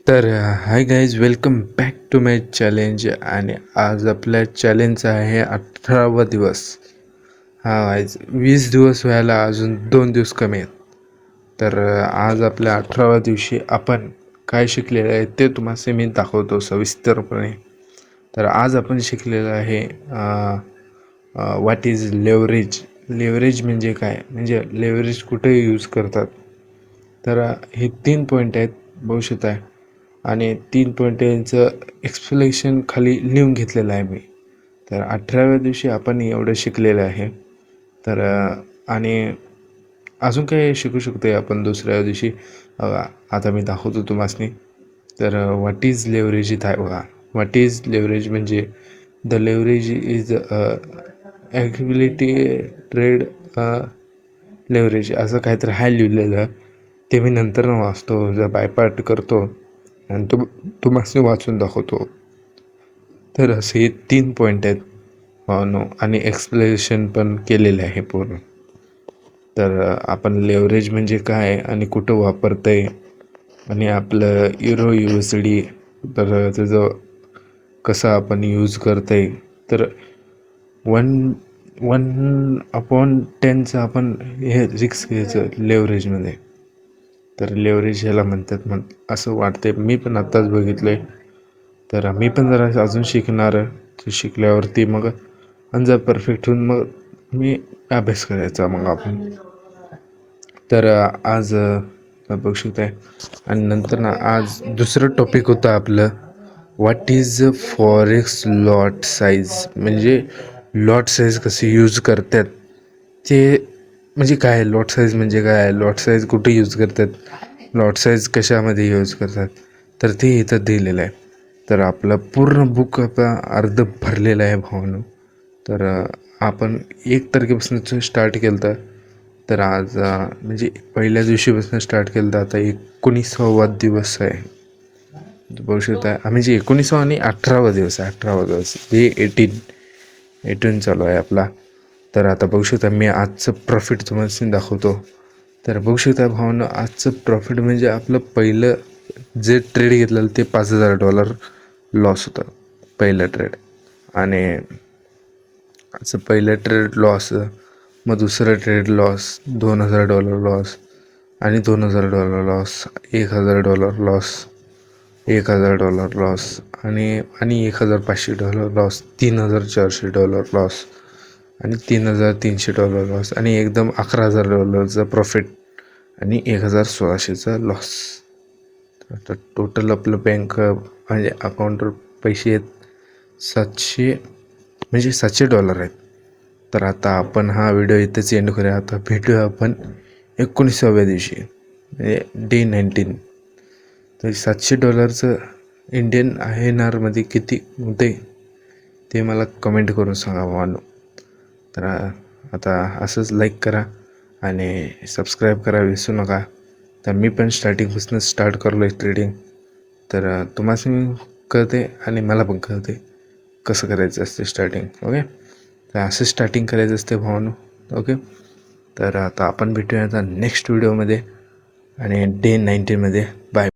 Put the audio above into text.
तर hi guys, welcome back to my challenge. आणि आज आपल्या चॅलेंजचा आहे 18वा दिवस. हा गाईज, 20 दिवस व्हायला अजून 2 दिवस कमी आहेत. तर आज आपल्या 18व्या दिवशी आपण काय शिकलेलं आहे ते तुम्हाला मी दाखवतो सविस्तरपणे. तर आज आपण शिकलेलं आहे व्हॉट इज लेवरेज. लेवरेज म्हणजे काय, म्हणजे लेवरेज कुठे यूज करतात. तर हे 3 पॉईंट आहेत भविष्यात आहे, आणि 3 पॉईंट यांचं एक्सप्लेनेशन खाली लिहून घेतलेलं आहे मी. तर 18व्या दिवशी आपण एवढं शिकलेलं आहे. तर आणि अजून काय शिकू शकतो आहे आपण दुसऱ्या दिवशी. आता मी दाखवतो तुम्हाला. तर व्हॉट इज लेवरेज इथं आहे बघा. व्हॉट इज लेवरेज म्हणजे द लेवरेज इज ॲक्टिबिलिटी ट्रेड लेवरेज असं काहीतरी आहे लिहिलेलं. ते मी नंतर वाचतो, जर बायपार्ट करतो आणि तुम्हाला वाचून दाखवतो. तर असे हे 3 पॉईंट आहेत आणि एक्सप्लेनेशन पण केलेले आहे पूर्ण. तर आपण लेवरेज म्हणजे काय आणि कुठं वापरतं आहे, आणि आपलं युरो USD तर त्याचं कसं आपण यूज करतं आहे. तर 1/10चं आपण हे रिस्क घ्यायचं लेवरेजमध्ये. तर लेवरेज ह्याला म्हणतात असं वाटते. मी पण आत्ताच बघितलं आहे. तर मी पण जरा अजून शिकणार. ते शिकल्यावरती मग आणि जर परफेक्ट होऊन मग मी अभ्यास करायचा मग आपण. तर आज बघू शकताय. आणि नंतर ना आज दुसरं टॉपिक होतं आपलं, what is forex lot size. म्हणजे लॉट साईज कसे यूज करतात ते, म्हणजे काय लॉट साईज म्हणजे काय, लॉट साईज कुठे यूज करतात, लॉट साईज कशामध्ये यूज करतात, तर ते इथं दिलेलं आहे. तर आपलं पूर्ण बुक आता अर्ध भरलेलं आहे भावानं. तर आपण 1 तारखेपासून स्टार्ट केलं तर आज म्हणजे पहिल्या दिवशीपासून स्टार्ट केलं तर आता 19वा दिवस आहे. बघू शकता म्हणजे 19वा आणि 18वा दिवस आहे. 18वा दिवस हे 18 चालू आहे आपला. तर आता बघू शकता मी आजचं प्रॉफिट तुम्हाला दाखवतो. तर बघू शकता भावानं, आजचं प्रॉफिट म्हणजे आपलं पहिलं जे ट्रेड घेतलेलं ते $5,000 लॉस होतं पहिलं ट्रेड. आणि असं पहिलं ट्रेड लॉस, मग दुसरं ट्रेड लॉस, $2,000 लॉस, आणि $2,000 लॉस, $1,000 लॉस, $1,000 लॉस, आणि $1,500 लॉस, $3,400 लॉस, आणि $3,300 लॉस, आणि एकदम $11,000 प्रॉफिट, आणि 1,1600चा लॉस. तर टोटल आपलं बँक म्हणजे अकाउंटवर पैसे आहेत $700 आहेत. तर आता आपण हा व्हिडिओ इथेच एंड करूया. आता भेटूया आपण 19व्या दिवशी, म्हणजे डे 19. तर $700 इंडियन INRमध्ये किती होते ते मला कमेंट करून सांगा भावांनो. तर आता असंच लाईक करा आणि सबस्क्राईब करा विसरू नका. तर मी पण स्टार्टिंगपासून स्टार्ट करलो आहे ट्रेडिंग. तर तुम्हाला मी कळते आणि मला पण कळते कसं करायचं असते स्टार्टिंग. ओके, तर असं स्टार्टिंग करायचं असते भावांनो. ओके, तर आता आपण भेटूया आता नेक्स्ट व्हिडिओमध्ये आणि डे 19मध्ये. बाय.